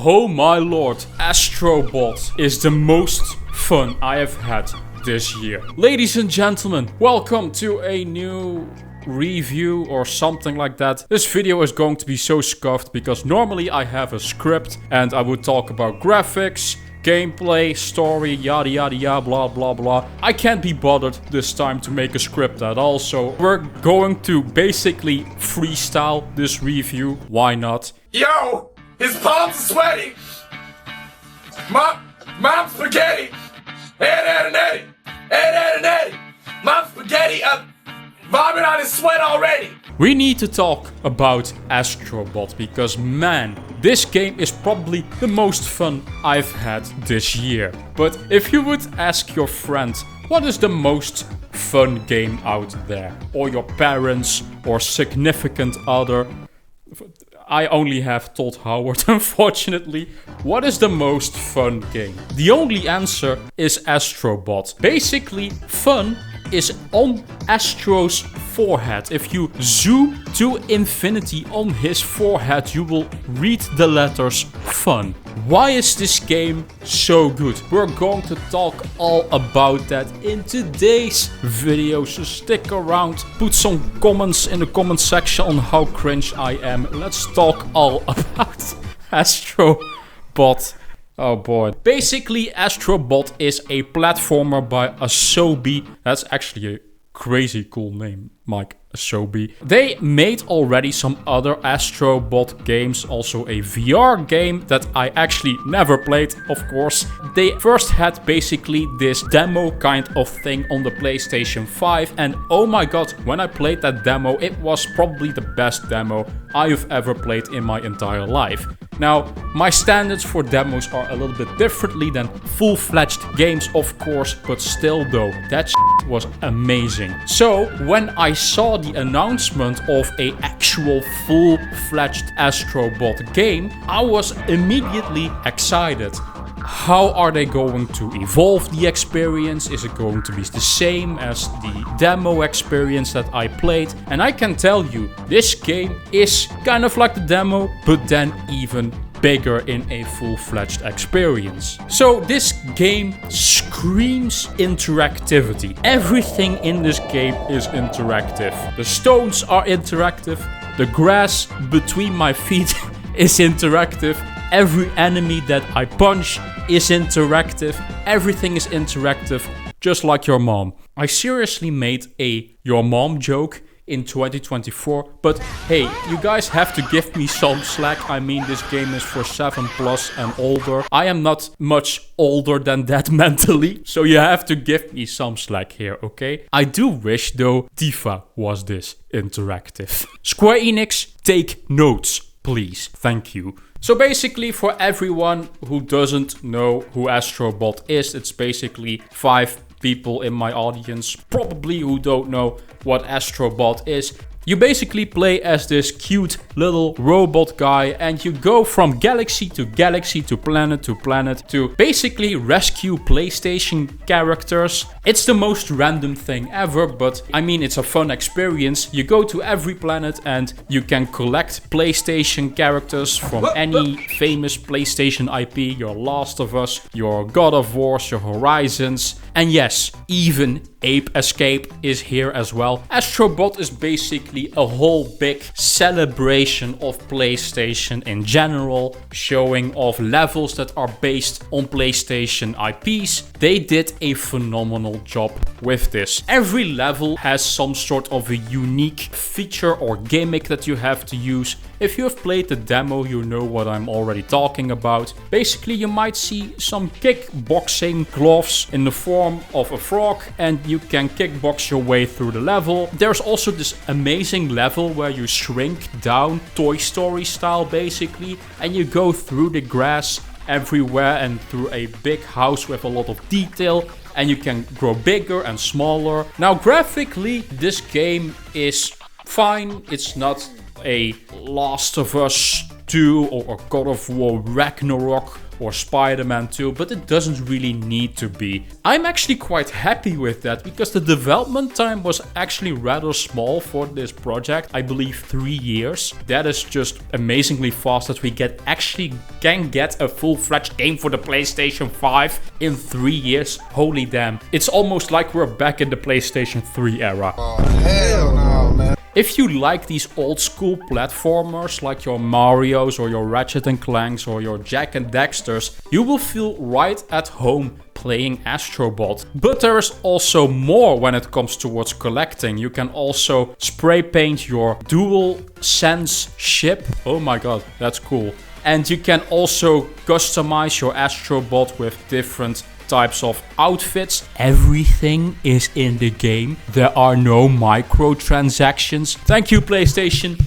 Oh my lord, Astro Bot is the most fun I have had this year. Ladies and gentlemen, welcome to a new review or something like that. This video is going to be so scuffed because normally I have a script and I would talk about graphics, gameplay, story, yada yada yada, blah blah blah. I can't be bothered this time to make a script at all, so we're going to basically freestyle this review. Why not? Yo, his palms are sweaty. Mom spaghetti. Ed and Eddie. Mom spaghetti. Vomit on his sweat already. We need to talk about Astro Bot because man, this game is probably the most fun I've had this year. But if you would ask your friend, what is the most fun game out there? Or your parents or significant other? I only have Todd Howard, unfortunately. What is the most fun game? The only answer is Astro Bot. Basically, fun is on Astro's forehead. If you zoom to infinity on his forehead, you will read the letters fun. Why is this game so good? We're going to talk all about that in today's video, so stick around. Put some comments in the comment section on how cringe I am. Let's talk all about Astro Bot. Oh boy. Basically, Astro Bot is a platformer by Asobi. That's actually a crazy cool name, Mike. Asobi. They made already some other Astro Bot games, also a VR game that I actually never played, of course. They first had basically this demo kind of thing on the PlayStation 5, and oh my god, when I played that demo, it was probably the best demo I've ever played in my entire life. Now, my standards for demos are a little bit differently than full-fledged games, of course, but still though, that shit was amazing. So, when I saw the announcement of a actual full-fledged Astro Bot game, I was immediately excited. How are they going to evolve the experience? Is it going to be the same as the demo experience that I played? And I can tell you, this game is kind of like the demo, but then even bigger in a full-fledged experience. So this game screams interactivity. Everything in this game is interactive. The stones are interactive. The grass between my feet is interactive. Every enemy that I punch is interactive. Everything is interactive, just like your mom. I seriously made a your mom joke in 2024, but hey, you guys have to give me some slack. I mean, this game is for 7+ and older. I am not much older than that mentally, so you have to give me some slack here, okay? I do wish though Tifa was this interactive. Square Enix, take notes, please. Thank you. So basically, for everyone who doesn't know who Astro Bot is, it's basically 5 people in my audience probably who don't know what Astro Bot is. You basically play as this cute little robot guy and you go from galaxy to galaxy to planet to basically rescue PlayStation characters. It's the most random thing ever, but I mean, it's a fun experience. You go to every planet and you can collect PlayStation characters from any famous PlayStation IP, your Last of Us, your God of Wars, your Horizons, and yes, even Ape Escape is here as well. Astro Bot is basically a whole big celebration of PlayStation in general, showing off levels that are based on PlayStation IPs. They did a phenomenal job with this. Every level has some sort of a unique feature or gimmick that you have to use. If you have played the demo, you know what I'm already talking about. Basically, you might see some kickboxing gloves in the form of a frog, and you can kickbox your way through the level. There's also this amazing level where you shrink down, Toy Story style basically, and you go through the grass everywhere and through a big house with a lot of detail, and you can grow bigger and smaller. Now, graphically, this game is fine. It's not a Last of Us 2 or God of War Ragnarok or Spider-Man 2, but it doesn't really need to be. I'm actually quite happy with that because the development time was actually rather small for this project. I believe 3 years. That is just amazingly fast that we can get a full-fledged game for the PlayStation 5 in 3 years. Holy damn. It's almost like we're back in the PlayStation 3 era. Oh, hell no, man. If you like these old school platformers like your Marios or your Ratchet and Clanks or your Jak and Daxters, you will feel right at home playing Astro Bot. But there is also more when it comes towards collecting. You can also spray paint your dual sense ship. Oh my god, that's cool. And you can also customize your Astro Bot with different types of outfits. Everything is in the game. There are no microtransactions. Thank you, PlayStation.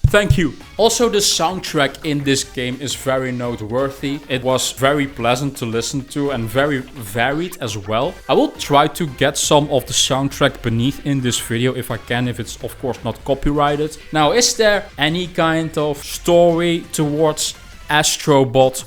Thank you. Also, the soundtrack in this game is very noteworthy. It was very pleasant to listen to and very varied as well. I will try to get some of the soundtrack beneath in this video if I can, if it's of course not copyrighted. Now, is there any kind of story towards Astro Bot?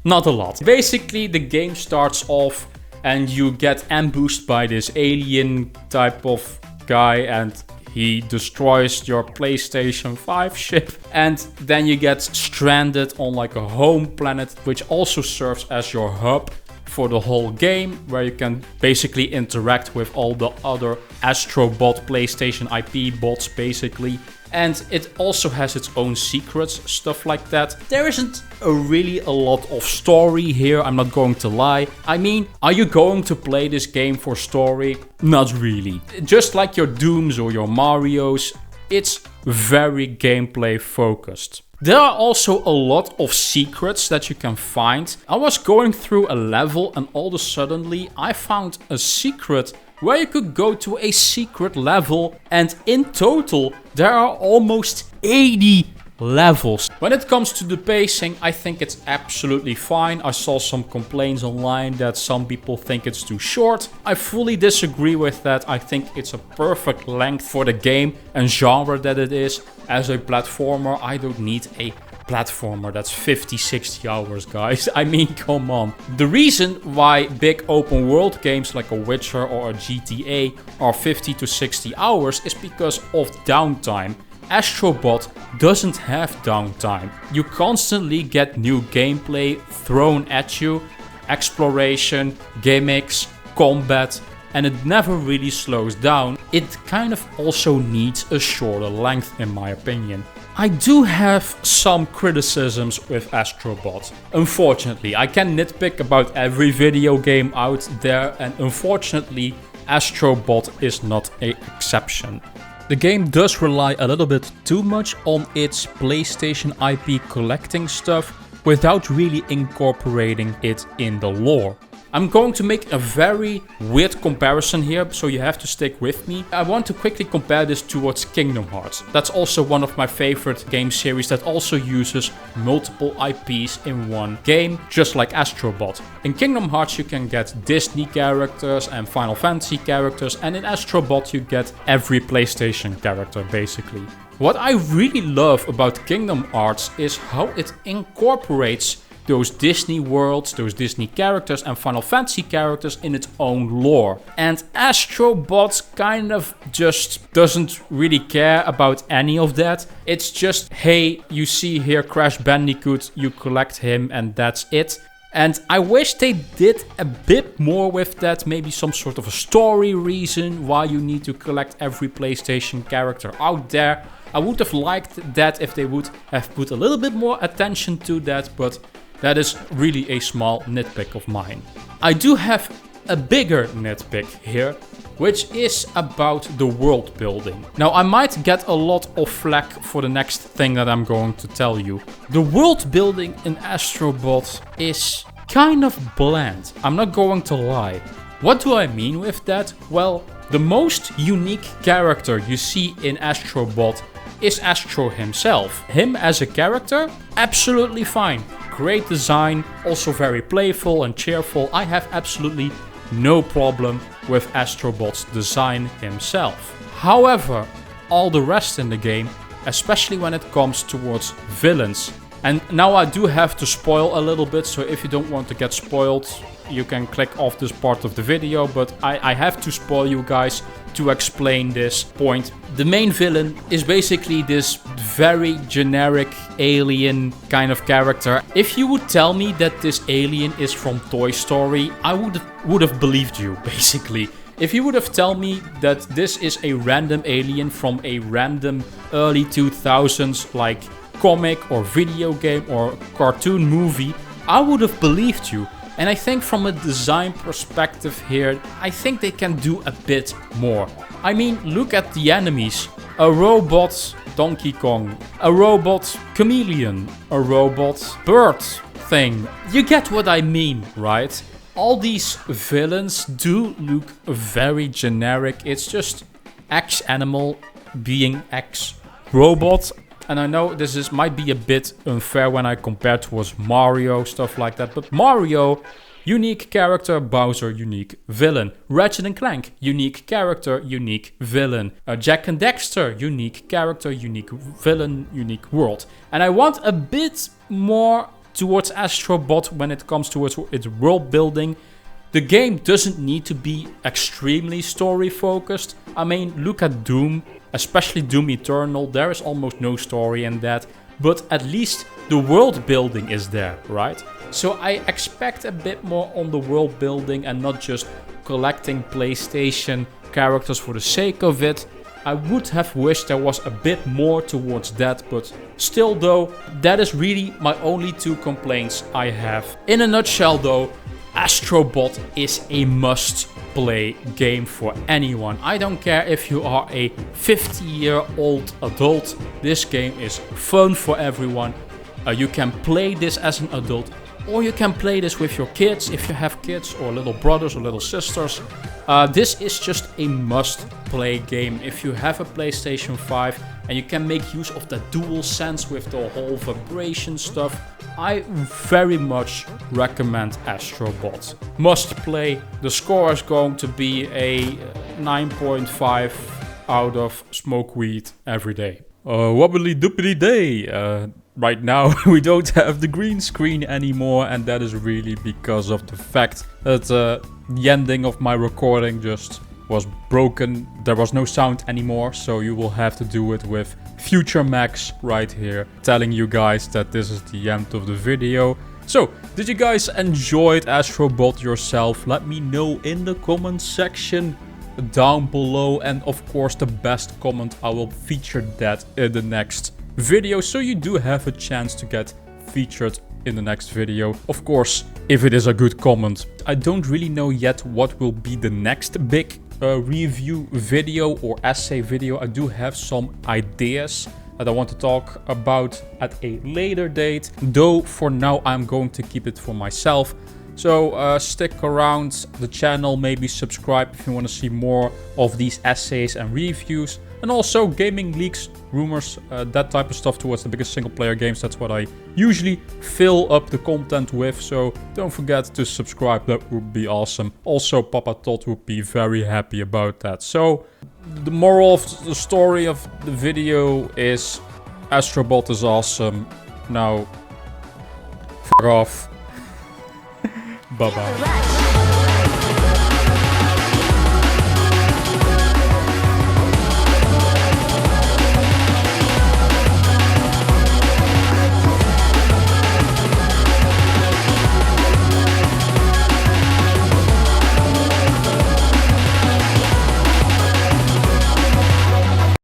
Not a lot. Basically, the game starts off and you get ambushed by this alien type of guy and he destroys your PlayStation 5 ship. And then you get stranded on like a home planet, which also serves as your hub for the whole game, where you can basically interact with all the other Astro Bot PlayStation IP bots basically. And it also has its own secrets, stuff like that. There isn't really a lot of story here, I'm not going to lie. I mean, are you going to play this game for story? Not really. Just like your Dooms or your Marios, it's very gameplay focused. There are also a lot of secrets that you can find. I was going through a level and all of a sudden I found a secret where you could go to a secret level, and in total there are almost 80 levels. When it comes to the pacing, I think it's absolutely fine. I saw some complaints online that some people think it's too short. I fully disagree with that. I think it's a perfect length for the game and genre that it is. As a platformer, I don't need a platformer that's 50-60 hours, guys. I mean, come on. The reason why big open world games like a Witcher or a GTA are 50 to 60 hours is because of downtime. Astro Bot doesn't have downtime. You constantly get new gameplay thrown at you, exploration, gimmicks, combat, and it never really slows down. It kind of also needs a shorter length in my opinion. I do have some criticisms with Astro Bot. Unfortunately, I can nitpick about every video game out there, and unfortunately, Astro Bot is not an exception. The game does rely a little bit too much on its PlayStation IP collecting stuff without really incorporating it in the lore. I'm going to make a very weird comparison here, so you have to stick with me. I want to quickly compare this towards Kingdom Hearts. That's also one of my favorite game series that also uses multiple IPs in one game, just like Astro Bot. In Kingdom Hearts you can get Disney characters and Final Fantasy characters, and in Astro Bot you get every PlayStation character basically. What I really love about Kingdom Hearts is how it incorporates those Disney worlds, those Disney characters and Final Fantasy characters in its own lore. And Astro Bot kind of just doesn't really care about any of that. It's just, hey, you see here Crash Bandicoot, you collect him and that's it. And I wish they did a bit more with that, maybe some sort of a story reason why you need to collect every PlayStation character out there. I would have liked that if they would have put a little bit more attention to that, but that is really a small nitpick of mine. I do have a bigger nitpick here, which is about the world building. Now, I might get a lot of flack for the next thing that I'm going to tell you. The world building in Astro Bot is kind of bland. I'm not going to lie. What do I mean with that? Well, the most unique character you see in Astro Bot is Astro himself. Him as a character, absolutely fine. Great design, also very playful and cheerful. I have absolutely no problem with Astro Bot's design himself. However, all the rest in the game especially when it comes towards villains. And now I do have to spoil a little bit, so if you don't want to get spoiled, you can click off this part of the video, but I have to spoil you guys to explain this point. The main villain is basically this very generic alien kind of character. If you would tell me that this alien is from Toy Story, I would have believed you, basically. If you would have told me that this is a random alien from a random early 2000s like comic or video game or cartoon movie, I would have believed you. And I think from a design perspective here, I think they can do a bit more. I mean, look at the enemies. A robot Donkey Kong, a robot chameleon, a robot bird thing. You get what I mean, right? All these villains do look very generic. It's just X animal being X robot. And I know this might be a bit unfair when I compare towards Mario, stuff like that. But Mario, unique character, Bowser, unique villain. Ratchet and Clank, unique character, unique villain. Jack and Dexter, unique character, unique villain, unique world. And I want a bit more towards Astro Bot when it comes towards its world building. The game doesn't need to be extremely story focused. I mean, look at Doom, especially Doom Eternal. There is almost no story in that, but at least the world building is there, right? So I expect a bit more on the world building and not just collecting PlayStation characters for the sake of it. I would have wished there was a bit more towards that, but still though, that is really my only two complaints I have. In a nutshell though, Astro Bot is a must-play game for anyone. I don't care if you are a 50-year-old adult. This game is fun for everyone. You can play this as an adult, or you can play this with your kids if you have kids, or little brothers or little sisters. This is just a must-play game if you have a PlayStation 5 and you can make use of the DualSense with the whole vibration stuff. I very much recommend Astro Bot. Must play. The score is going to be a 9.5 out of smoke weed every day. Wobbly doopity day. Right now we don't have the green screen anymore, and that is really because of the fact that the ending of my recording just was broken. There was no sound anymore, so you will have to do it with Future Max right here, telling you guys that this is the end of the video. So, did you guys enjoy Astro Bot yourself? Let me know in the comment section down below, and of course the best comment, I will feature that in the next video, so you do have a chance to get featured in the next video. Of course, if it is a good comment. I don't really know yet what will be the next big review video or essay video. I do have some ideas that I want to talk about at a later date, though for now I'm going to keep it for myself. So stick around the channel, maybe subscribe if you want to see more of these essays and reviews. And also gaming leaks, rumors, that type of stuff towards the biggest single player games. That's what I usually fill up the content with. So don't forget to subscribe, that would be awesome. Also Papa Todd would be very happy about that. So the moral of the story of the video is Astro Bot is awesome. Now, fuck off. Bye bye.